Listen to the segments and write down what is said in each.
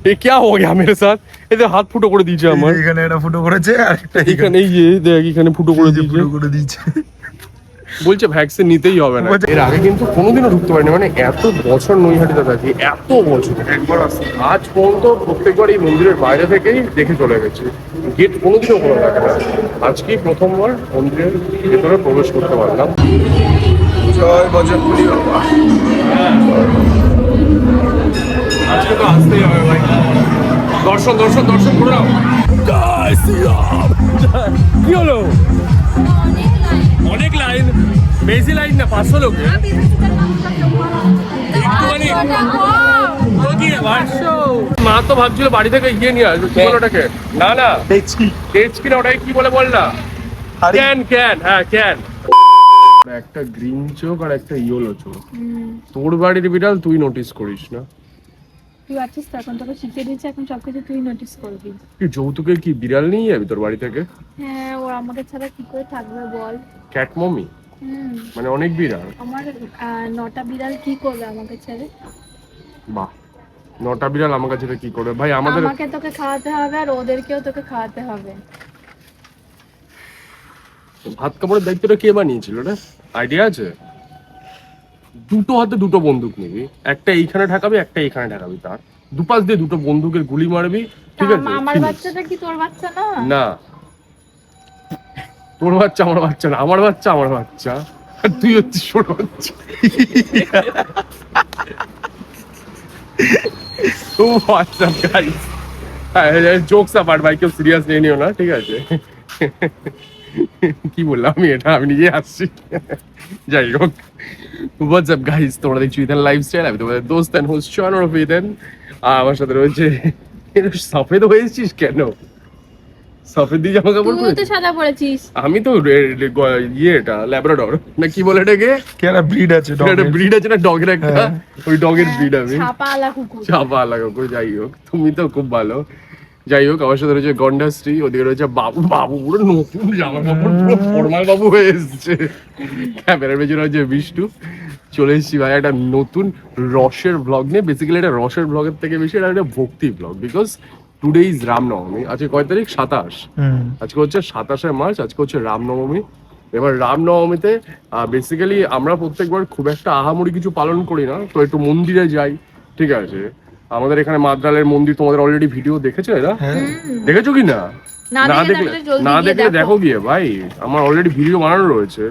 ये क्या हो गया मेरे साथ? এতে হাত ফুটো করে দিয়েছে আমার। এখানে একটা ফুটো করেছে আর একটা এখানে এই যে দেখ এখানে ফুটো করে দিয়েছে। বলছে ভ্যাকসিন নিতেই হবে না। এর আগে কিন্তু কোনোদিনও ঢুকতে পারিনি, মানে এত বছর নৈহাটিতে থাকি, এত বছর একবার আসি আজ পর্যন্ত প্রত্যেকবার এই মন্দিরের বাইরে থেকেই দেখে চলে গেছি, গেট কোনোদিনও খোলা থাকে না। আজকেই প্রথমবার মন্দিরের ভেতরে প্রবেশ করতে পারলাম। জয় বজরঙ্গবলী বাবা। আজকে তো আসতেই হবে ভাই, দর্শন দর্শন দর্শন করে নাও। কি হলো? অনেক লাইন, বেশি লাইন না, 500 লোক। মা তো ভাবছিল বাড়ি থেকে গিয়ে নিয়ে আসবে, কি বলে ওটাকে? না না তেজকি না, ওটাকে কি বলে বল না? ক্যান ক্যান, হ্যাঁ ক্যান। একটা গ্রিন চোখ আর একটা ইয়েলো চোখ। তোর বাড়ির বিড়াল তুই নোটিস করিস না? তুই আছিস তো, এখন তোকে শিখিয়ে দিচ্ছে, এখন সবকিছু তুই নোটিস করবি। তুই যৌতুকে কি বিড়াল নিয়ে যাবি তোর বাড়ি থেকে? হ্যাঁ, ও আমাকে ছাড়া কি করে থাকবে বল? ক্যাট মমি, মানে অনেক বিড়াল। আমার 9টা বিড়াল কি করবে আমাকে ছেড়ে? বাহ, 9টা বিড়াল আমার কাছে কি করবে ভাই? আমাকে তোকে খাওয়াতে হবে আর ওদেরকেও তোকে খাওয়াতে হবে। ভাত কাপড়ের দায়িত্বটা কে বানিয়েছিল রে? আইডিয়া আছে? দুটো হাতে দুটো বন্দুক নিবি, একটা এইখানে ঢাকাবি, একটা এইখানে ঢাকাবি, তার দুপাশ দিয়ে দুটো বন্দুকের গুলি মারবি, ঠিক আছে? আমার বাচ্চাটা কি তোর বাচ্চা না? না, তোর বাচ্চা আমার বাচ্চা না, আমার বাচ্চা আমার বাচ্চা, আর তুই হচ্ছিস ছোট বাচ্চা। ও হোয়াটসঅ্যাপ গাইস, জোকস অ্যাপার্ট ভাই, কেউ সিরিয়াস নিও না, ঠিক আছে? কি বললাম আমি, এটা আমি নিজে আসছি। যাই হোক, হোয়াটসঅ্যাপ গাইস, তোমরা দেখছো ইদান লাইফস্টাইল, আমি তোমাদের দোস্ত এন্ড হোস্ট শানর অফ ইদান। আমার সাথে রয়েছে, সফেদ হয়েছিস কেন? সফেদ দিয়ে জামা কাপড় পরে? তুই তো সাদা পরেছিস। আমি তো এটা ল্যাব্রাডর না কি বলে এটাকে, কি একটা ব্রিড আছে, একটা ব্রিড আছে না ডগের একটা, ওই ডগের ব্রিড আমি। ছাপালা কুকুর। ছাপালা কুকুর। যাই হোক, তুমি তো খুব ভালো। যাই হোক, আমার সাথে রয়েছে গন্ডাশ্রী, ওদিকে রয়েছে বাবু। বাবু পুরো নতুন জামা কাপড়, পুরো ফর্মাল বাবু হয়ে এসছে। ক্যামেরার পেছনে রয়েছে বিষ্টু। চলে এসেছি ভাই একটা নতুন রসের ব্লগ নিয়ে। বেসিক্যালি এটা রসের ব্লগের থেকে বেশি এটা একটা ভক্তি blog, because today is Ramnavami. আজকে কয় তারিখ? 27। আজকে হচ্ছে 27শে মার্চ, আজকে হচ্ছে রামনবমী। এবার রামনবমীতে বেসিক্যালি আমরা প্রত্যেকবার খুব একটা আহামরি কিছু পালন করি না, তো একটু মন্দিরে যাই, ঠিক আছে? আমাদের এখানে মাদ্রালের মন্দির, তোমাদের অলরেডি ভিডিও দেখেছো, এরা দেখেছো কি না? না দেখলে দেখো গিয়ে ভাই, আমার অলরেডি ভিডিও বানানো রয়েছে।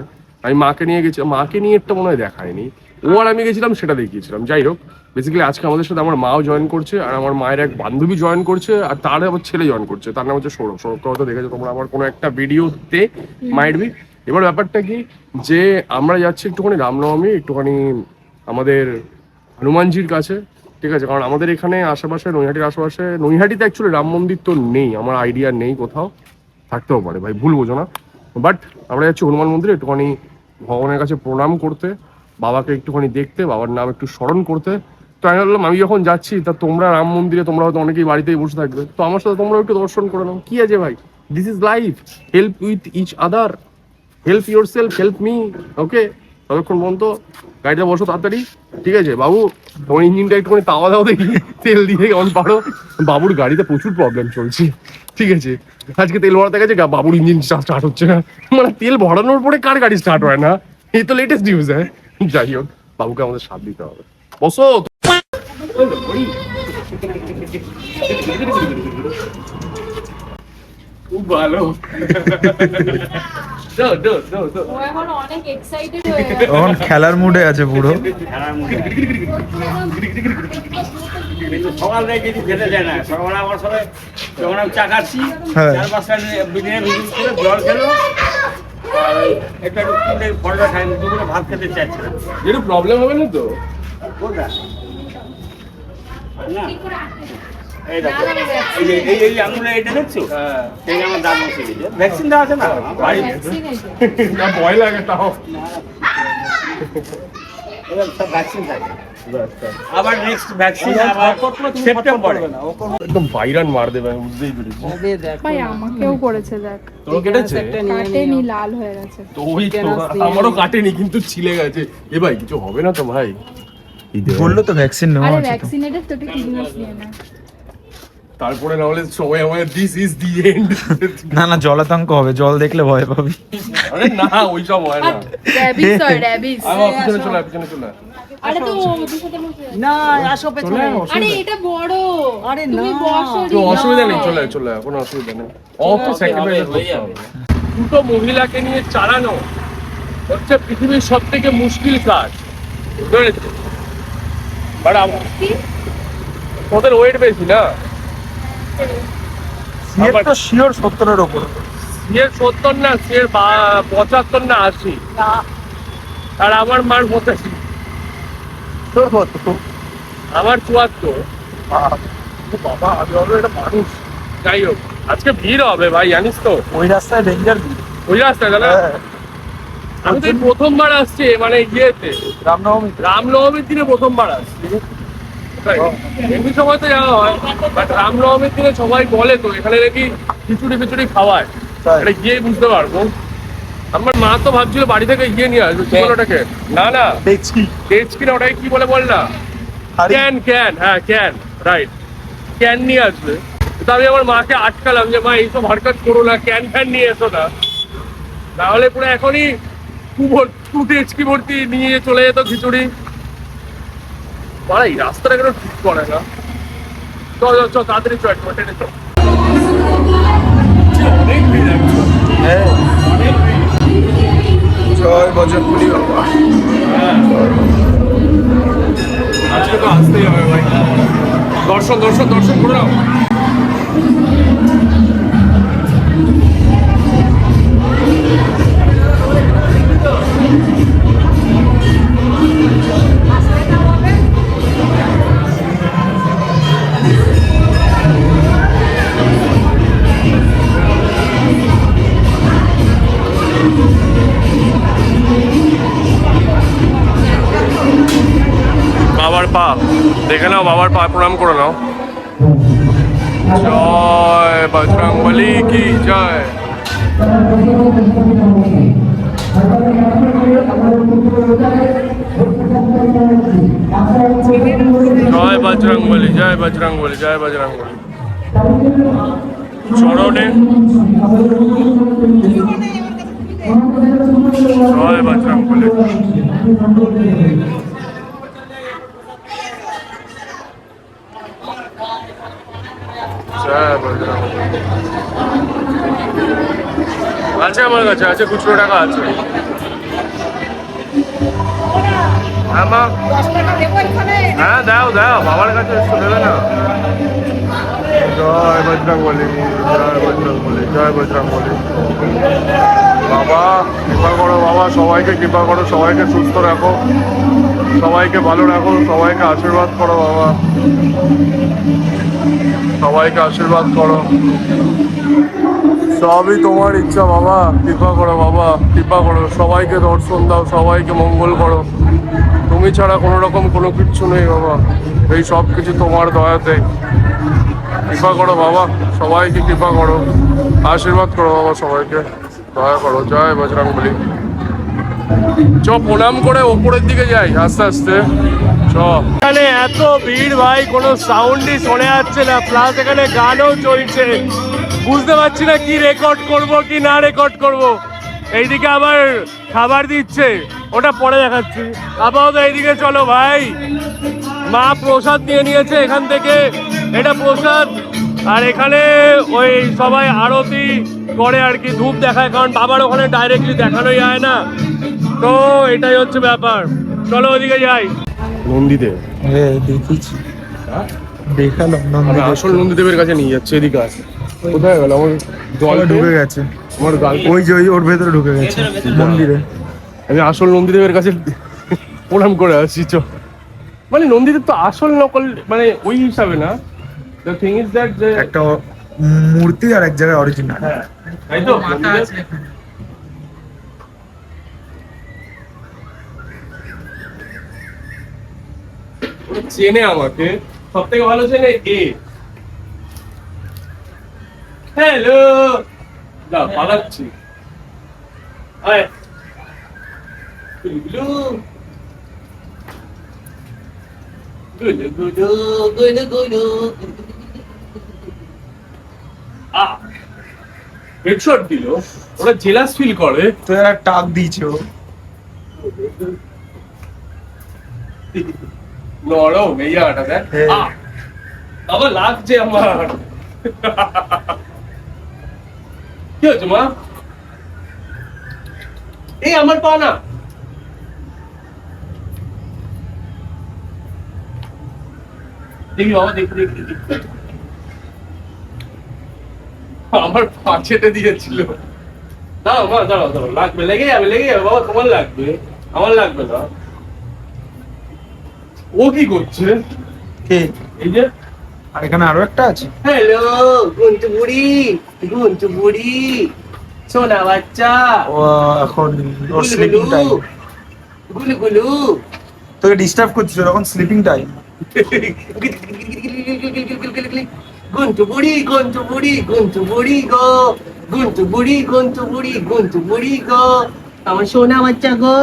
আমি মাকে নিয়ে গেছি, মাকে নিয়ে একটা মনে হয় দেখায়নি, ও আর আমি গেছিলাম, সেটা দেখিয়েছিলাম। যাই হোক, বেসিক্যালি আজকে আমাদের সাথে আমার মাও জয়েন করছে, আর আমার মায়ের এক বান্ধবী জয়েন করছে, আর তার আমার ছেলে জয়েন করছে, তার নাম হচ্ছে সৌরভ। সৌরভকে হয়তো দেখেছো তোমরা আমার কোনো একটা ভিডিওতে, মাইট বি। এবার ব্যাপারটা কি, যে আমরা যাচ্ছি একটুখানি রামনবমী, একটুখানি আমাদের হনুমানজির কাছে, ঠিক আছে? কারণ আমাদের এখানে আশেপাশে, নৈহাটির আশেপাশে, নৈহাটিতে অ্যাকচুয়ালি রাম মন্দির তো নেই, আমার আইডিয়া নেই, কোথাও থাকতেও পারে ভাই, ভুল বোঝো না। বাট আমরা যাচ্ছি হনুমান মন্দিরে একটুখানি ভগবানের কাছে প্রণাম করতে, বাবাকে একটুখানি দেখতে, বাবার নাম একটু স্মরণ করতে। তো আমি ভাবলাম আমি যখন যাচ্ছি, তা তোমরা রাম মন্দিরে, তোমরা হয়তো অনেকেই বাড়িতেই বসে থাকবে, তো আমার সাথে তোমরা একটু দর্শন করে নাও। কি আছে ভাই, this is life, help with each other, help yourself, help me, okay? ততক্ষণ পর্যন্ত গাড়িটা বসো তাড়াতাড়ি, ঠিক আছে? বাবু, তোমার ইঞ্জিনটা একটুখানি তাওয়া দাও দেখি, তেল দিয়ে অন পারো। বাবুর গাড়িতে প্রচুর প্রবলেম চলছে, ঠিক আছে? আজকে তেল ভরাতে গেছে, বাবুর ইঞ্জিন স্টার্ট হচ্ছে না। মানে তেল ভরানোর পরে কার গাড়ি স্টার্ট হয় না, এই তো লেটেস্ট নিউজ। হ্যাঁ, যাই হোক, বাবুকে আমাদের সাথ দিতে হবে। বসো। খুব ভালো। এখন খেলার মুডে আছে পুরো। সকাল থেকে কিছু খেতে যায় না, সকালে আমার সবাই যখন আমি চা খাচ্ছি, 4-5টা জল খেলো, একটা ফলটা খাই, দুপুরে ভাত খেতে চাইছে না। একটু প্রবলেম হবে না তো? না, এই দেখো, এই আঙুলে এটা দেখছো? এই আমার দাঁত বসে গেছে। ভ্যাকসিন দেওয়া আছে না বাড়ি? না, ভয় লাগে তাও। এবার সব ভ্যাকসিন থাকে। আবার নেক্সট ভ্যাকসিন আবার সেপ্টেম্বরে। একদম ভাইরান মার দেবে, আমি বুঝতেই পেরেছি। ভাই আমাকেও করেছে, দেখ তোর কেটেছে? কাটেনি, লাল হয়ে গেছে। তো ওই তো আমারও কাটেনি, কিন্তু ছিলে গেছে। এ ভাই, কিছু হবে না তো ভাই? বললো তো ভ্যাকসিন নেওয়া আরে আছে তো। ভ্যাকসিনেটেড তো, তুই কি জিনিস নিয়ে না? তারপরে না হলে সবাই আমাদের দিস ইজ দি এন্ড। না না, জলাতঙ্ক হবে, জল দেখলে ভয় পাবি। আরে না, ওইসব হয় না। র্যাবিস হয় র্যাবিস। আমার পিছনে চলে আয়, পিছনে চলে আয়। আরে তো ওদের সাথে বসে। না আসো পেছনে। আরে এটা বড়। আরে তুমি না। বসো। তো অসুবিধা নেই, চলে আয়, চলে আয়, কোনো অসুবিধা নেই। অত স্যাক্রিফাইস করতে হবে। দুটো মহিলাকে নিয়ে চালানো হচ্ছে পৃথিবীর সব থেকে মুশকিল কাজ, বুঝতে পেরেছো? বাট ওদের ওয়েট বেশি না, সিএর তো শিওর 70-এর উপর। সিয়ের 70 না, সিয়ের 75 না 80, আর আমার মার 85, তোর কত? আমার 74। বাবা, আমি হলো একটা মানুষ। যাই হোক, aajke ভিড় হবে ভাই, জানিস তো ওই রাস্তায় ডেঞ্জার। ওই রাস্তায় না। আমি তো এই প্রথমবার আসছি, মানে ইয়েতে রামনবমীর দিনে প্রথমবার আসছি। এমনি সময় তো যাওয়া হয়, বাট রামনবমীর দিনে সবাই বলে তো এখানে নাকি খিচুড়ি খাওয়ায়, এটা গিয়ে বুঝতে পারবো। আমার মা তো ভাবছিল বাড়ি থেকে গিয়ে নিয়ে আসবে, কি বলে ওটাকে, না না তেজকি না, ওটাকে কি বলে বল না, ক্যান, হ্যাঁ ক্যান, রাইট, ক্যান নিয়ে আসবে। তো আমি আমার মাকে আটকালাম যে মা এইসব হরকত করো না, ক্যান নিয়ে এসো না, তাহলে পুরো এখনই টু টেচকি ভর্তি নিয়ে চলে যেত খিচুড়ি। এই রাস্তাটা কেন ঠিক করে না? চল তাড়াতাড়ি চল, টেনে চল। অনেক ভিড় একদম। জয় বজরঙ্গবলী বাবা। আজকে তো আসতেই হবে ভাই, দর্শন করে নাও। বাবার পা দেখে নাও, বাবার পা প্রণাম করে নাও। জয় বজরংবলী কি জয়। জয় বজরংবলী, জয় বজরংবলী, জয় বজরংবলী। চরণে জয় বজরংবলী। আছে আমার কাছে, আছে, খুচরো টাকা আছে। হ্যাঁ মা, হ্যাঁ দাও বাবার কাছে এসে দেবে না। জয় বজরংবলী, জয় বজরংবলী, জয় বজরংবলী। বাবা কৃপা করো, বাবা সবাইকে কৃপা করো, সবাইকে সুস্থ রাখো, সবাইকে ভালো রাখো, সবাইকে আশীর্বাদ করো বাবা, সবাইকে আশীর্বাদ করো। সবই তোমার ইচ্ছা বাবা, কৃপা করো বাবা, কৃপা করো, সবাইকে দর্শন দাও, সবাইকে মঙ্গল করো। তুমি ছাড়া কোনো রকম কোনো কিচ্ছু নেই বাবা, এই সব কিছু তোমার দয়াতে। কৃপা করো বাবা, সবাইকে কৃপা করো, আশীর্বাদ করো বাবা, সবাইকে দয়া করো। জয় বজরংবলী। চ প্রণাম করে ওপরের দিকে যাই আস্তে আস্তে। এখানে এত ভিড় ভাই, কোনো সাউন্ডই শোনা যাচ্ছে না, প্লাস এখানে গানও চলছে, বুঝতে পারছি না কি রেকর্ড করব কি না রেকর্ড করব। এইদিকে আবার খাবার দিচ্ছে, ওটা পরে দেখাচ্ছি। আপাতত এইদিকে চলো ভাই, মা প্রসাদ নিয়ে নিয়েছে এখান থেকে, এটা প্রসাদ। আর এখানে ওই সবাই আরতি করে আর কি, ধূপ দেখায়, কারণ বাবার ওখানে ডাইরেক্টলি দেখানো যায় না, তো এটাই হচ্ছে ব্যাপার। চলো ওদিকে যাই। নন্দীদেব দেখেছি, দেখালাম আমি আসল নন্দীদেবের কাছে নিয়ে যাচ্ছে, এদিকে আছে। কোথায় গেল আমার জল? ঢুকে গেছে আমার গাল, ওই যে ওর ভেতরে ঢুকে গেছে মন্দিরে। আমি আসল নন্দীদেবের কাছে প্রণাম করে আসছি। চ, মানে নন্দীদেব তো আসল নকল, মানে ওই হিসাবে না। দ্য থিং ইজ দ্যাট যে একটা মূর্তি আর এক জায়গায় অরিজিনাল। হ্যাঁ তাই তো, নন্দীদেব চেনে আমাকে, সব থেকে ভালো চেনে এ। হ্যালো, না পালাচ্ছি। আয় গুলু গুলু গুলু গুলু গুলু। হেডশট দিল, ওরা জেলাস ফিল করে। তো এরা টাক দিয়েছে ও। নরম এই জায়গাটা দেখ। হ্যাঁ। বাবা লাগছে আমার। কি হচ্ছে মা? এই আমার পা না। দেখি বাবা, দেখি দেখি দেখি। আমার পা ছেটে দিয়েছিল। দাঁড়াও মা, দাঁড়াও দাঁড়াও, লাগবে, লেগে যাবে বাবা, তোমার লাগবে, আমার লাগবে না। ও কি করছে? কে? এই যে আর এখানে আরো একটা আছে। হ্যালো গুঞ্চু বুড়ি সোনা বাচ্চা ও এখন ওর স্লিপিং টাইম। গুলু গুলু তোকে ডিস্টার্ব করছিস এখন স্লিপিং টাইম। গুঞ্চু বুড়ি গো গুঞ্চু বুড়ি গো আমার সোনা বাচ্চা গো,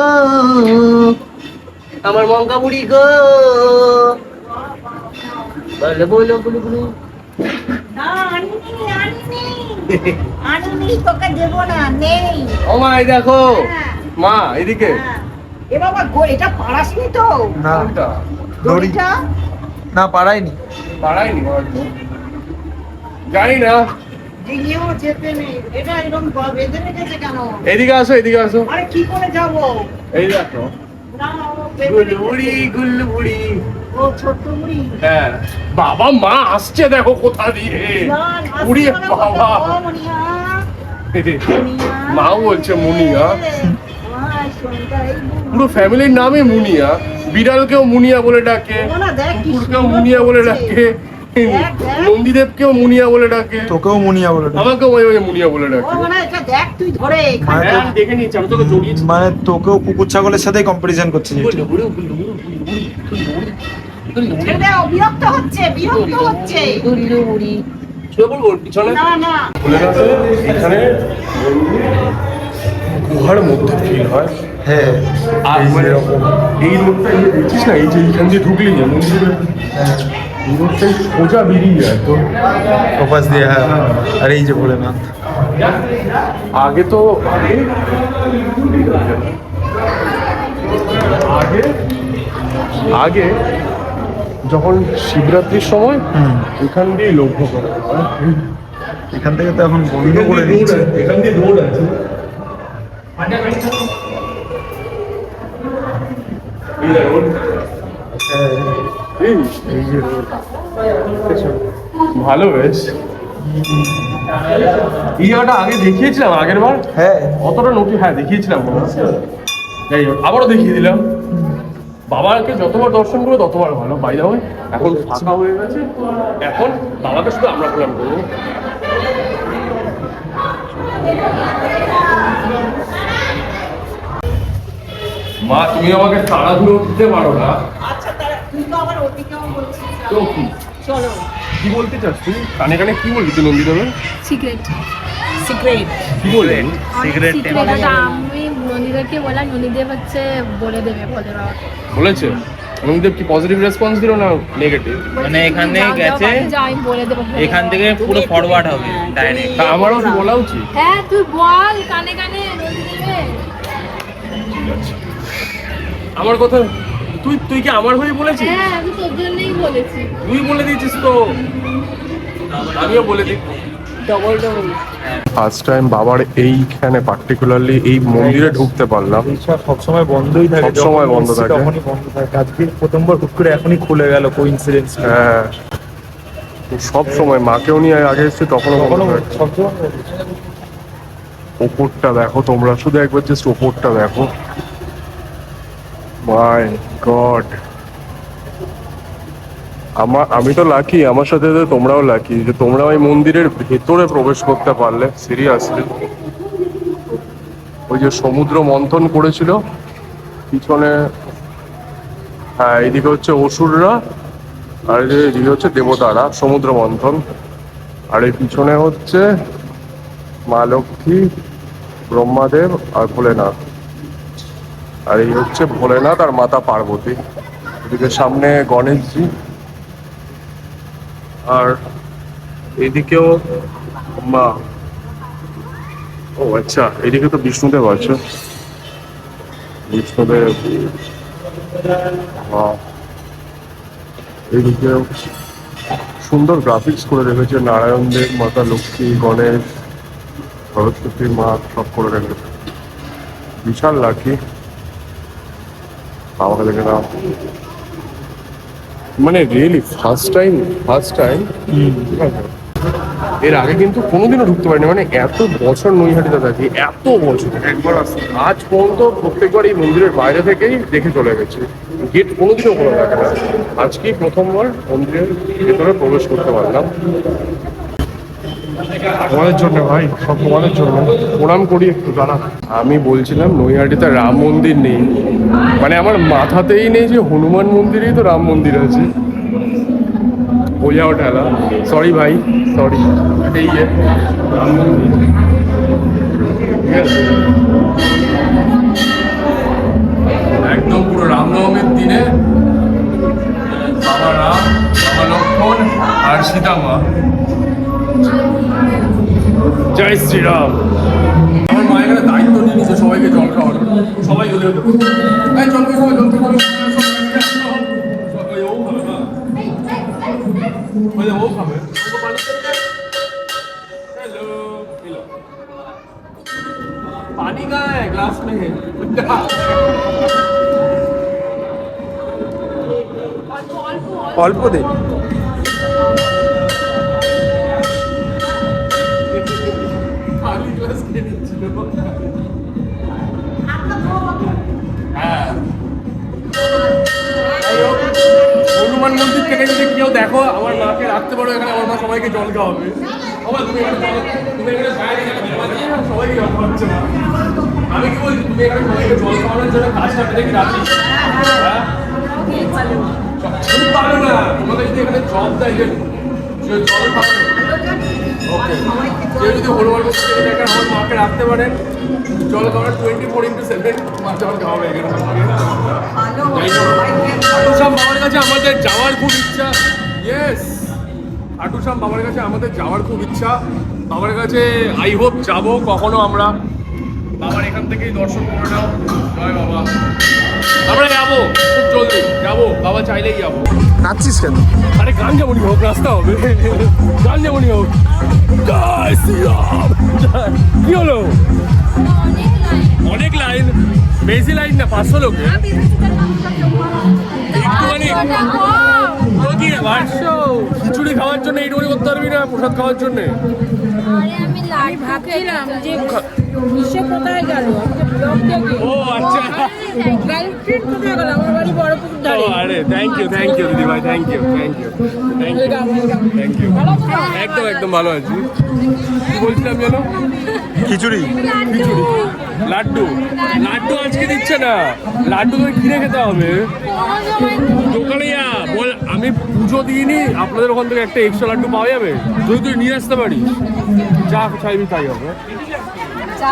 আমার মঙ্গা বুড়ি গো, বলো বলো গুলু গুলু। না, আনিনি, তোকে দেবো না, নেই। ও মা, এই দেখো হ্যাঁ। মা, এদিকে। হ্যাঁ। এ বাবা এটা পারাসনি তো? না কোনটা? দড়ি দড়িটা? না পারাইনি। পাড়ায়নি হয়তো, জানি না। ডিঙিয়েও যেতে নেই। এটা এরকম বেঁধে রেখেছে কেন? এদিকে আসো, এদিকে আসো। আরে কি করে যাবো? এই দেখো, না, ও বেঁধে গুলু রেখেছে। বুড়ি ও ছোট্ট বুড়ি। হ্যাঁ বাবা, মা আসছে দেখো কোথা দিয়ে। না, উড়িয়ে আসতে বাবা, পারো না, ও মনিয়া। মনিয়া। মাও বলছে মুনিয়া। আমার সোনটাই বুড়ি। পুরো ফ্যামিলির নামই মুনিয়া। বিড়ালকেও মুনিয়া বলে ডাকে, ও না, দেখ কি কুকুরকেও সুন্দর মুনিয়া বলে করছে। ডাকে, দেখ, দেখ। নন্দীদেবকেও মুনিয়া বলে ডাকে, তোকেও মুনিয়া বলে ডাকে। আমাকেও মাঝে মাঝে মুনিয়া বলে ও ডাকে। মনে হয় এটা দেখ তুই ধরে মানে হ্যাঁ, আমি দেখে নিয়েছি, আমি তোকে জড়িয়েছি। মানে তোকেও কুকুর ছাগলের সাথে কম্পারিজন করছে যেটা। ছেড়ে দাও, বিরক্ত হচ্ছে। শুয়ে পড়বো ওর পিছনে। না না, বলে গেছে এখানে গুহার মধ্যে ফিল হয়। হ্যাঁ আর মানে এই রোডটা এই যে দেখছিস না, এই যে এইখান দিয়ে ঢুকলি যে মন্দিরে, এই রোডটাই সোজা বেরিয়ে যায় তো। প্রপাস দিয়ে, হ্যাঁ। আর এই যে ভোলেনাথ। আগে তো আগে আগে আগে যখন শিবরাত্রির সময় এখান দিয়ে লক্ষ্য করা হয়। এখান থেকে তো এখন বন্ধ করে দিচ্ছে। এখান দিয়ে রোড আছে। এই যে road। এই এই যে রোড। ভালো বেশ। এই জায়গাটা আগে দেখিয়েছিলাম আগের বার, হ্যাঁ অতটা নোটি, হ্যাঁ দেখিয়েছিলাম মনে হয়। যাই হোক, আবারও দেখিয়ে দিলাম। বাবাকে যতবার দর্শন করবো ততবার ভালো। বাই দা ওয়ে, এখন ফাঁকা হয়ে গেছে, এখন বাবাকে শুধু আমরা প্রণাম করবো। মা, তুমি আমাকে তাড়াহুড়ো দিতে পারো না। আচ্ছা তাহলে তুই তো আবার ওদিকেও বলছিস না। তো কি চলো কি বলতে চাস তুই? কানে কানে কি বলবি তুই নন্দীদেবের? Secret, secret. কি বললেন? সিক্রেট। আমি নন্দীদেবকে বললাম, নন্দীদেব হচ্ছে বলে দেবে, বলে বাবাকে। বলেছে নন্দীদেব কি পজিটিভ রেসপন্স দিল না নেগেটিভ? মানে এখান থেকে গেছে, আমি বলে দেবো, এখান থেকে পুরো ফরওয়ার্ড হবে ডাইরেক্ট। তা আমারও কি বলা উচিত? হ্যাঁ তুই বল কানে কানে নন্দীদেবে। আমার কথা তুই তুই কি আমার হয়ে বলেছিস? হ্যাঁ আমি তোর জন্যই বলেছি। তুই বলে দিয়েছিস তো, আমিও বলে দিই। Double double. ফার্স্ট টাইম বাবার এইখানে পার্টিকুলারলি এই মন্দিরে ঢুকতে পারলাম। এইসব সবসময় বন্ধই থাকে। সবসময় যখন বন্ধ এসছি থাকে। তখনই বন্ধ থাকে। আজকে প্রথমবার হুট করে এখনই খুলে গেল কোইন্সিডেন্স। হ্যাঁ, সব সময় মাকেও নিয়ে আগে এসেছি তখনও কখনো বন্ধ থাকে। সবসময় ওপরটা দেখো তোমরা, শুধু একবার জাস্ট ওপরটা দেখো। মাই গড, আমি তো লাকি, আমার সাথে সাথে তোমরাও লাকি যে তোমরা ওই মন্দিরের ভেতরে প্রবেশ করতে পারলে। সিরিয়াসলি, ওই যে সমুদ্র মন্থন করেছিল পিছনে, হ্যাঁ এইদিকে হচ্ছে অসুররা আর এদিকে হচ্ছে দেবতারা, সমুদ্র মন্থন। আর এই পিছনে হচ্ছে মা লক্ষ্মী, ব্রহ্মাদেব আর ভোলেনাথ। আর এই হচ্ছে ভোলেনাথ আর মাতা পার্বতী। এদিকে সামনে গণেশজি, আর এদিকেও মা। ও আচ্ছা, এদিকে তো বিষ্ণুদেব আছে। বিষ্ণুদেব, এইদিকে সুন্দর গ্রাফিক্স করে রেখেছে। নারায়ণ দেব, মাতা লক্ষ্মী, গণেশ, সরস্বতী মা সব করে রেখেছে। বিশাল লাকি আমাকে দেখে না, মানে রিয়েলি ফার্স্ট টাইম ঠিক আছে। এর আগে কিন্তু কোনোদিনও ঢুকতে পারিনি, মানে এত বছর নৈহাটিতে থাকি, এত বছর একবার আসি আজ পর্যন্ত প্রত্যেকবার এই মন্দিরের বাইরে থেকেই দেখে চলে গেছি। গেট কোনোদিনও খোলা থাকে না, আজকেই প্রথমবার মন্দিরের ভেতরে প্রবেশ করতে পারলাম। তোমাদের জন্য ভাই, সব তোমাদের জন্য। প্রণাম করি একটু দাঁড়া। আমি বলছিলাম নৈহাটিতে রাম মন্দির নেই, মানে আমার মাথাতেই নেই যে হনুমান মন্দিরেই তো রাম মন্দির আছে। हो जाओ ঠেলা, সরি ভাই সরি। এই যে রাম মন্দির, ঠিক আছে, একদম পুরো রামনবমীর দিনে বাবা রাম, বাবা লক্ষ্মণ আর সীতা মা। জয় শ্রীরাম। আমার মা এখানে দায়িত্ব নিয়ে নিচ্ছে সবাইকে জল খাওয়ানো, সবাই জল খেতে সবাই জল খেতে ও খাবে। पानी कहाँ है? ग्लास में है। অল্প দে। खाली ग्लास के नीचे হনুমান মন্দির থেকে যদি কেউ দেখো আমার মাকে রাখতে পারো এখানে, আমার মা সবাইকে জল খাওয়াবে। আমার তুমি এখানে সবাইকে জল খাওয়াচ্ছে না, আমি কি বলছি, তুমি এখানে সবাইকে জল খাওয়ানোর জন্য কাজটা পেলে কি রাখি? তুমি পারো না, তোমাদের যদি এখানে জল দেয় যে জল খাওয়ানো, ওকে, কেউ যদি হনুমান মন্দির থেকে দেখেন আমার মাকে রাখতে পারেন জল খাওয়ার 24/7 মা জল খাওয়াবে এখানে। খাটুশ্যাম বাবার কাছে আমাদের যাওয়ার খুব ইচ্ছা। ইয়েস, খাটুশ্যাম বাবার কাছে আমাদের যাওয়ার খুব ইচ্ছা। বাবার কাছে আই হোপ যাবো কখনো আমরা। বাবার এখান থেকেই দর্শন করে নাও। জয় বাবা। আমরা যাবো খুব জলদি, যাবো, বাবা চাইলেই যাবো। নাচছিস কেন? আরে গান যেমনই হোক, রাস্তা হবে, গান যেমনই হোক। জয় শ্রীরাম। কি হলো? অনেক লাইন, বেশি লাইন না, 500 লোকে একটুখানি। কি রে ভাই, খিচুড়ি খাওয়ার জন্য এইটুকুনি করতে পারবি না? প্রসাদ খাওয়ার জন্য আমি ভাবছিলাম যে বিশ্ব কোথায় গেল, ও আচ্ছা, গার্লফ্রেন্ড কোথায় গেল, আমার বাড়ি বড়পুকুর ধারে। আরে থ্যাংক ইউ দিদি ভাই, থ্যাংক ইউ একদম একদম ভালো আছি। কি বলছিলাম জানো? খিচুড়ি লাড্ডু আজকে দিচ্ছে না, লাড্ডু তোকে কিনে খেতে হবে দোকানে। বল আমি পুজো দিইনি, আপনাদের ওখান থেকে একটা এক্সট্রা লাড্ডু পাওয়া যাবে যদি তুই নিয়ে আসতে পারিস। যা চাইবি তাই হবে, যা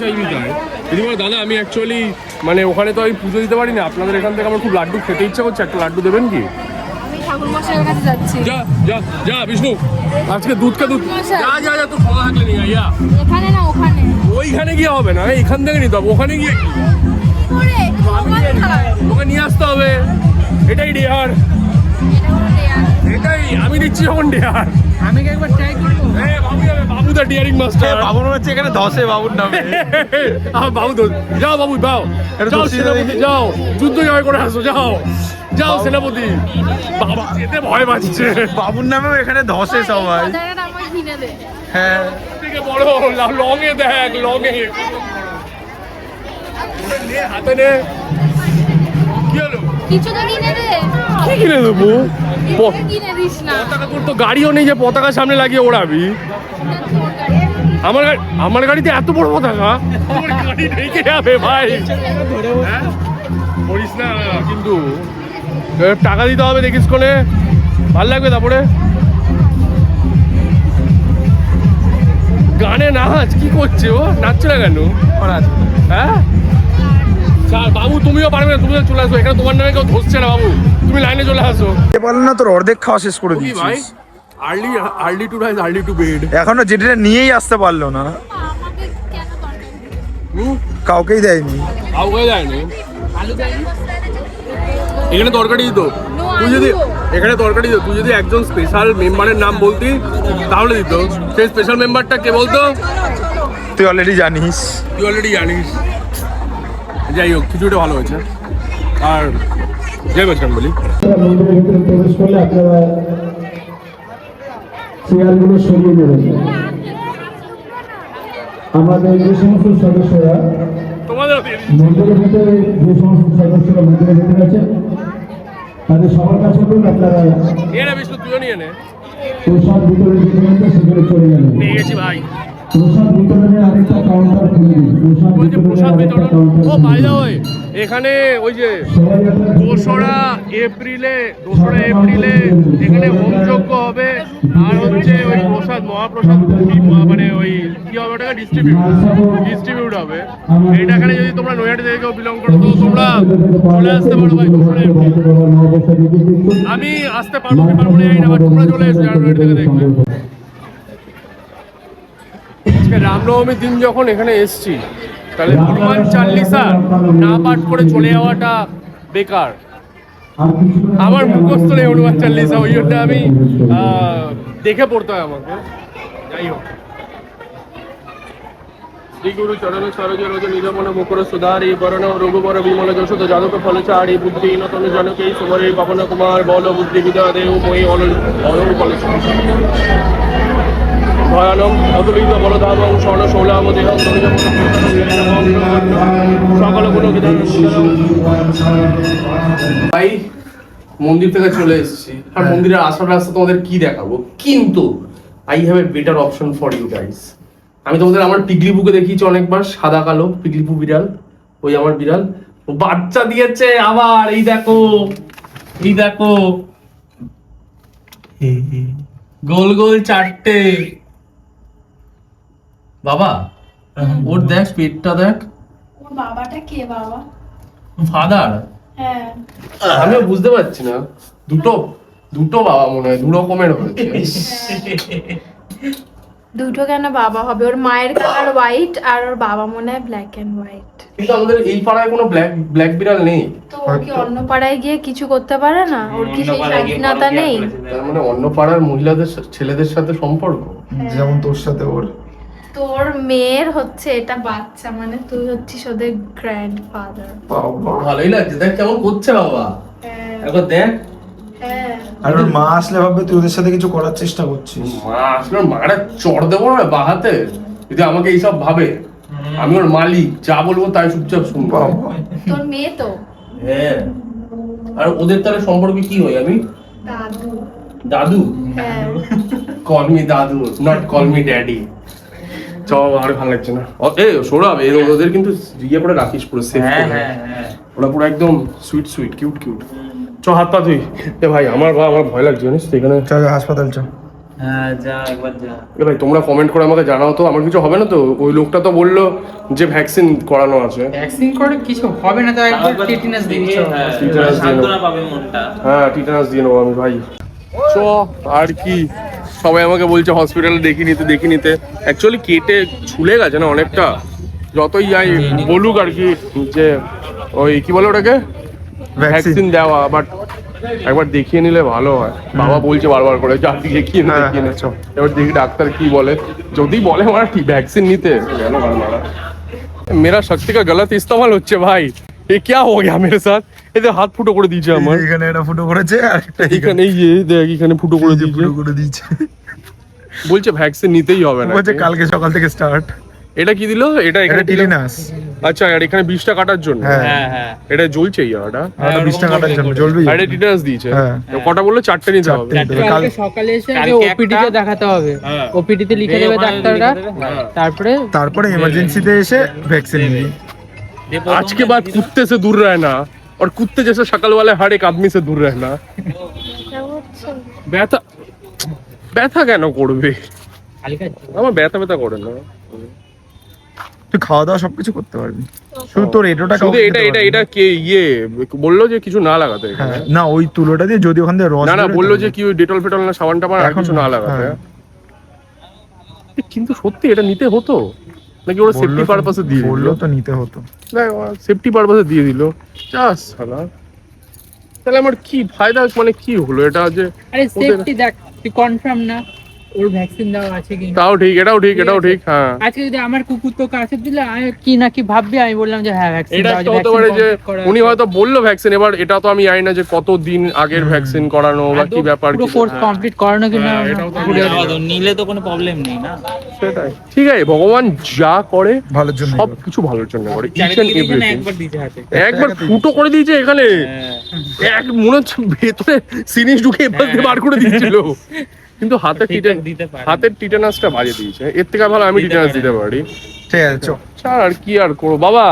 চাইবি তাই। দিদি বলো দাদা, আমি অ্যাকচুয়ালি মানে ওখানে তো আমি পুজো দিতে পারি না, আপনাদের এখান থেকে আমার খুব লাড্ডু খেতে ইচ্ছা করছে, একটা লাড্ডু দেবেন কি? আমি ঠাকুর মশাইয়ের কাছে যাচ্ছি। যা যা যা বিষ্ণু, আজকে দুধ যা তুই ফলা থাকলে নিয়ে আইয়া। এখানে না ওখানে, ওইখানে গিয়ে হবে না, এখান থেকে নিতে হবে। ওখানে গিয়ে কি ওকে নিয়ে আসতে হবে, এটাই ডেয়ার, এটাই আমি দিচ্ছি যখন ডেয়ার। আমি কি একবার ট্রাই করব? বাবু যাবে, বাবু দা ডিয়ারিং মাস্টার। বাবুর হচ্ছে এখানে ধসে বাবুর নামে। বাবু যাও, বাবু যাও, সেনাপতি যাও, যুদ্ধ জয় করে আসো, যাও সেনাপতি। বাবা যেতে ভয় পাচ্ছে, বাবুর নামেও এখানে ধসে সবাই। আমায় কিনে দে। হ্যাঁ, থেকে বড় লঙে দেখ, লঙে হাতে নে। কি হলো? কিছু তো কিনে দে। কি কিনে দেবো? কিনে দিস না। পতাকা, তোর তো গাড়িও নেই যে পতাকা সামনে লাগিয়ে ওড়াবি। আমার গাড়িতে এত বড় পতাকা, তোর গাড়ি ঢেকে যাবে ভাই। হ্যাঁ? করিস না কিন্তু, টাকা দিতে হবে দেখিস কোনে, ভাল লাগবে। তারপরে গানে নাচ, কি করছে ও? নাচছে না কেন? হ্যাঁ বাবু, তুমিও পারবে না, তুমিও চলে আসো এখানে, তোমার নামে কেউ ধরছে না বাবু, তুমি লাইনে চলে আসো। বললেন না তোর অর্ধেক খাওয়া শেষ করে ভাই দিয়েছিস। Early to rise early to bed. এখনো যেটা নিয়েই আসতে পারলো না। আমাকে কাউকেই দেয়নি। কাউকে দেয়নি, এখানে তরকারি দিত। তুই যদি এখানে তরকারি দিত, তুই যদি একজন স্পেশাল মেম্বারের নাম বলতি তাহলে দিত। সেই স্পেশাল মেম্বারটা কে বলতো? তুই অলরেডি জানিস। তুই অলরেডি জানিস। যাই হোক, কিছুটা ভালো হয়েছে। আর যাই বলছিলাম বলি, মন্দিরের ভিতরে প্রবেশ করলে আপনারা চেয়ারগুলো সরিয়ে দেবেন। আমাদের যে সমস্ত সদস্যরা তোমাদের মন্দিরের ভিতরে, যে সমস্ত সদস্যরা মন্দিরের ভিতরে আছেন, তাদের সবার কাছে বলুন আপনারা এনে বিষ্ণু তুইও নিয়ে নে। প্রসাদ বিতরণের জন্য সেখানে চলে যাবেন। নিয়ে গেছি ভাই। প্রসাদ বিতরণের আরেকটা কাউন্টার খুলে দিন। বলছে প্রসাদ আরেকটা বিতরণ। কাউন্টার ও বাই দা ওয়ে, এখানে ওই যে সবাই আপনারা 2রা এপ্রিলে এখানে হোমযজ্ঞ হবে। আর হচ্ছে ওই প্রসাদ, মহাপ্রসাদ মানে ওই কি হবে ওটাকে ডিস্ট্রিবিউট হবে। এইটা এখানে যদি তোমরা নৈহাটি থেকে কেউ বিলং করো তো তোমরা চলে আসতে পারো ভাই। 2রা এপ্রিল আমি আসতে পারবো কি পারবো না জানি না, বাট তোমরা চলে এসো যারা নৈহাটি থেকে দেখবে। আজকে রামনবমীর দিন যখন এখানে এসছি, তাহলে হনুমান চাল্লিশা না পাঠ করে চলে যাওয়াটা বেকার। আমার মুখস্থ নেই হনুমান চাল্লিশা, ওই জন্য আমি দেখে পড়তে হয় আমাকে। যাই হোক, শ্রী গুরু চরণ সরোজ রোজ নিজ মন মুকুর সুধারি বরণ রঘুবর বিমল যশোদ যাদব ফলচারি বুদ্ধিহীন তনু জনকে সুমরে পবন কুমার বল বুদ্ধি বিদ্যা দেব মই অলল কলেজ ভয়ানম অতুলিত বলধাবং স্বর্ণ শৌলাম দেহং সকল গুণ ভাই মন্দির থেকে চলে এসেছি। আর মন্দিরের আসার রাস্তা তোমাদের কি দেখাবো, কিন্তু I have a better option for you guys. আমি তোমাদের আমার পিগলিপুকে দেখিয়েছি অনেকবার, সাদা কালো পিগলিপু বিড়াল, ওই আমার বিড়াল বাচ্চা দিয়েছে আবার। এই দেখো, এই দেখো, গোল গোল 4টে। বাবা ওর দেখ পেটটা দেখ। ওর বাবাটা কে বাবা? ফাদার? হ্যাঁ, আমিও বুঝতে পারছি না, দুটো বাবা মনে হয়, দু রকমের হয়েছে। দুটো কেন বাবা হবে? ওর মায়ের কালার হোয়াইট আর ওর বাবা মনে হয় ব্ল্যাক এন্ড হোয়াইট। কিন্তু আমাদের এই পাড়ায় কোনো ব্ল্যাক বিড়াল নেই। তো ও কি অন্য পাড়ায় গিয়ে কিছু করতে পারে না? ওর কি সেই স্বাধীনতা নেই? তার মানে অন্য পাড়ার মহিলাদের ছেলেদের সাথে সম্পর্ক, যেমন তোর সাথে ওর। তোর মেয়ের হচ্ছে এটা বাচ্চা, মানে তুই হচ্ছিস ওদের গ্র্যান্ডফাদার। ভালোই লাগছে, দেখ কেমন করছে বাবা, হ্যাঁ একবার দেখ। হ্যাঁ, আর ওর মা আসলে ভাববে তুই ওদের সাথে কিছু করার চেষ্টা করছিস। মা আসলে মারা চড় দেবো না বাহাতে, যদি আমাকে এইসব ভাবে। আমি ওর মালিক, যা বলবো তাই চুপচাপ শুনবো। তোর মেয়ে তো। হ্যাঁ, আর ওদের তাহলে সম্পর্কে কি হয়? আমি দাদু। দাদু? হ্যাঁ, কল মি দাদু, নট কল মি ড্যাডি। চ, আর ভালো লাগছে না। সৌরভ, ওদের কিন্তু ইয়ে করে রাখিস পুরো সেফ করে। ওরা পুরো একদম সুইট কিউট। চ, হাত পা ধুই। ভাই আমার ভয় লাগছে জানিস তো এখানে। চল হাসপাতাল চল। হ্যাঁ যা, একবার যা। ভাই তোমরা কমেন্ট করে আমাকে জানাও তো, আমার কিছু হবে না তো? ওই লোকটা তো বললো যে ভ্যাকসিন করানো আছে। ভ্যাকসিন করে কিছু হবে না, তো একবার টিটেনাস দিচ্ছ। টিটেনাস দিয়ে নেবো। সান্ত্বনা পাবে মনটা। হ্যাঁ, টিটেনাস দিয়ে নেবো আমি ভাই। চ, আর কি, সবাই আমাকে বলছে হসপিটালে দেখি নিতে। অ্যাকচুয়ালি কেটে ঝুলে গেছে না অনেকটা, যতই যাই বলুক আর কি যে ওই কি বলে ওটাকে ভ্যাকসিন দেওয়া, বাট একবার দেখিয়ে নিলে ভালো হয়। বাবা বলছে বারবার করে যা দেখিয়ে নে। এবার দেখি ডাক্তার কি বলে, যদি বলে আমার কি ভ্যাকসিন নিতে। মেরা শক্তি কা গলত ইস্তেমাল হচ্ছে ভাই। এ क्या हो गया मेरे साथ? এতে হাত ফুটো করে দিয়েছে আমার। এখানে একটা ফুটো করেছে আর একটা এখানে এই যে দেখ, এখানে ফুটো করে দিয়েছে। ফুটো করে দিয়েছে। বলছে ভ্যাকসিন নিতেই হবে না। বলছে কালকে সকাল থেকে স্টার্ট। এটা কি দিল? এটা এখানে এটা টিটেনাস। আচ্ছা, আর এখানে 20টা কাটার জন্য। হ্যাঁ এটা জ্বলছে ইয়াটা। আর 20টা কাটার জন্য জ্বলবে। আর এটা টিটেনাস দিয়েছে। হ্যাঁ। কটা বললো? 4টে নিতে হবে। কালকে সকালে এসে ওপিডি তে দেখাতে হবে। ওপিডি তে লিখে দেবে ডাক্তাররা, তারপরে এমার্জেন্সিতে এসে ভ্যাকসিন নিবি। आज के बाद कुत्ते से दूर रहना, और कुत्ते जैसे शक्ल वाले हर एक आदमी से दूर रहना। ব্যথা কেন করবে? আমার ব্যথা করে না। তুই খাওয়া দাওয়া সবকিছু করতে পারবি, শুধু তোর এটোটা শুধু এটা কে ইয়ে বললো যে কিছু না লাগাতে এখানে? না, ওই তুলোটা দিয়ে যদি ওখান থেকে রস না বললো যে কি ওই ডেটল ফেটল না সাবান টাবান আর কিছু না লাগাতে। কিন্তু সত্যি এটা নিতে হতো। নাকি ওরা সেফটি পারপাসে দিয়ে দিল? বললেও তো নিতে হতো। দেখ সেফটি পারপাসে দিয়ে দিল, জাস্ট শালা। তাহলে আমার কি ফায়দা, মানে কি হলো এটা যে? আরে সেফটি দেখ, তুই কনফার্ম না ওর ভ্যাকসিন দেওয়া আছে কি না। তাও ঠিক, এটাও ঠিক। হ্যাঁ, আজকে যদি আমার কুকুর তো কাছে দিলে আমি কি না কি ভাববি, আমি বললাম যে হ্যাঁ ভ্যাকসিন এটা দেওয়া আছে, একটা হতে পারে যে উনি vaccine হয়তো বললো ভ্যাকসিন, এবার এটা তো আমি জানি না যে কত দিন আগের ভ্যাকসিন করানো বা কি ব্যাপার পুরো কি। কোর্স কমপ্লিট করানো কিনা হ্যাঁ, এটাও তো ঘুরে আমি জানি না। নিলে তো কোনো প্রবলেম নেই না। সেটাই ঠিক আছে, ভগবান যা করে ভালোর জন্য সব কিছু ভালোর জন্য করে, ইচ এন্ড চারিদিকে এভরিথিং। একবার দিতে হাতে। একবার ফুটো করে দিয়েছে এখানে, এক মনে হচ্ছে ভেতরে সিরিজ ঢুকে এবার দিয়ে বার করে দিয়েছিল, কিন্তু হাতের টিটানাসটা বাজে দিয়েছে। এর থেকে ভালো আমি টিটানাস দিতে পারি। ঠিক আছে চল। ছাড়, আর কি আর করবো বাবা,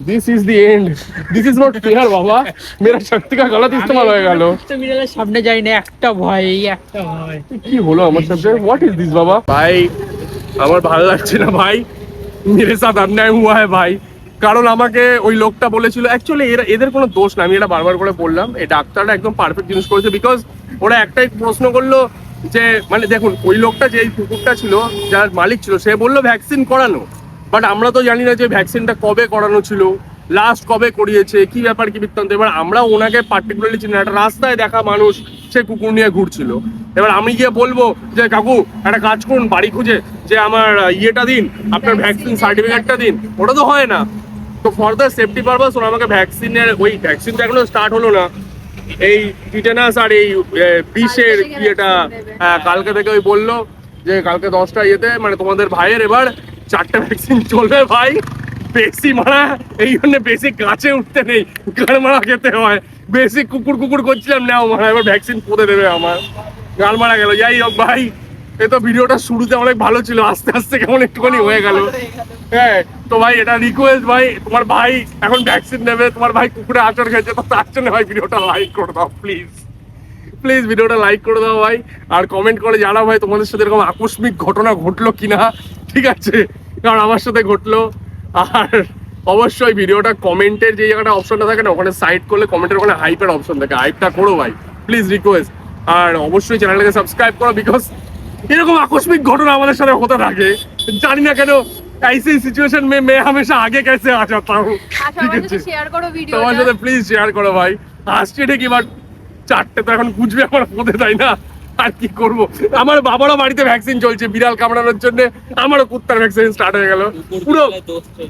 this is the end, this is not fair বাবা, মেরা শক্তি কা গলত ইস্তেমাল হয়ে গেল। বিড়ালের সামনে যাই না, একটা ভয়, এই একটা ভয়। কি হলো আমার সাথে, হোয়াট ইজ দিস বাবা? ভাই আমার ভালো লাগছে না ভাই, মেরে সাথ অন্যায় হুয়া হ্যায় ভাই। কারণ আমাকে ওই লোকটা বলেছিল, অ্যাকচুয়ালি এদের কোনো দোষ না, আমি এটা বারবার করে বললাম, এই ডাক্তারটা একদম পারফেক্ট জিনিস করেছে। বিকজ ওরা একটাই প্রশ্ন করলো যে, মানে দেখুন ওই লোকটা যে কুকুরটা ছিল, যার মালিক ছিল, সে বললো ভ্যাকসিন করানো, বাট আমরা তো জানি না যে ভ্যাকসিনটা কবে করানো ছিল, লাস্ট কবে করিয়েছে, কি ব্যাপার কি বৃত্তান্ত। এবার আমরা ওনাকে পার্টিকুলারলি চিনি না, একটা রাস্তায় দেখা মানুষ সে কুকুর নিয়ে ঘুরছিল। এবার আমি গিয়ে বলবো যে কাকু একটা কাজ করুন, বাড়ি খুঁজে যে আমার ইয়েটা দিন, আপনার ভ্যাকসিন সার্টিফিকেটটা দিন, ওটা তো হয় না। তো ফর দ্য সেফটি পারপাস ওরা আমাকে ভ্যাকসিনের, ওই ভ্যাকসিনটা এখনো স্টার্ট হলো না, এই টিটেনাস আর এই বিষের ইয়েটা কালকে থেকে ওই বললো যে কালকে 10টা ইয়েতে, মানে তোমাদের ভাইয়ের এবার 4টে ভ্যাকসিন চলবে ভাই। বেশি মারা এই জন্য বেশি কাছে উঠতে নেই, গাল মারা খেতে হয়। বেশি কুকুর করছিলাম, নাও মারা এবার ভ্যাকসিন পুঁতে দেবে আমার, গাল মারা গেল। যাই হোক ভাই, এ তো ভিডিওটা শুরুতে অনেক ভালো ছিল, আস্তে আস্তে কেমন একটুখানি হয়ে গেল। হ্যাঁ তো ভাই এটা রিকোয়েস্ট, ভাই তোমার ভাই এখন ভ্যাকসিন নেবে, তোমার ভাই কুকুরে আচর খেয়েছে, তো তার জন্য ভাই ভিডিওটা লাইক করে দাও প্লিজ, প্লিজ ভিডিওটা লাইক করে দাও ভাই। আর কমেন্ট করে জানাও ভাই তোমাদের সাথে এরকম আকস্মিক ঘটনা ঘটলো কিনা, ঠিক আছে? কারণ আমার সাথে ঘটলো। আর অবশ্যই ভিডিওটা কমেন্টের যে জায়গাটা অপশনটা থাকে না, ওখানে সাইড করলে কমেন্টের ওখানে হাইপের অপশন থাকে, হাইপটা করো ভাই প্লিজ, রিকোয়েস্ট। আর অবশ্যই চ্যানেলটাকে সাবস্ক্রাইব করো, বিকজ এরকম আকস্মিক ঘটনা আমাদের সাথে হতে থাকে, জানি না কেন। ऐसी सिचुएशन में मैं हमेशा आगे कैसे आ जाता हूँ, ঠিক আছে? শেয়ার করো তোমার ভিডিওটা। সাথে প্লিজ শেয়ার করো ভাই। আসছে ঠিকই, বাট 4টে তো এখন বুঝবে আমার পথে, তাই না? আর কি করব, আমার বাবারও বাড়িতে ভ্যাকসিন চলছে বিড়াল কামড়ানোর জন্য, আমারও কুত্তার ভ্যাকসিন স্টার্ট হয়ে গেল পুরো।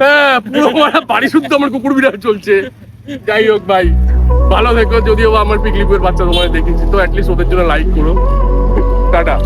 হ্যাঁ পুরো বাড়ি শুদ্ধ আমার কুকুর বিড়াল চলছে। যাই হোক ভাই, ভালো থেকো। যদিও বা আমার পিকলিপুরের বাচ্চা তোমায় দেখেছি, তো অ্যাটলিস্ট ওদের জন্য লাইক করো। টাটা।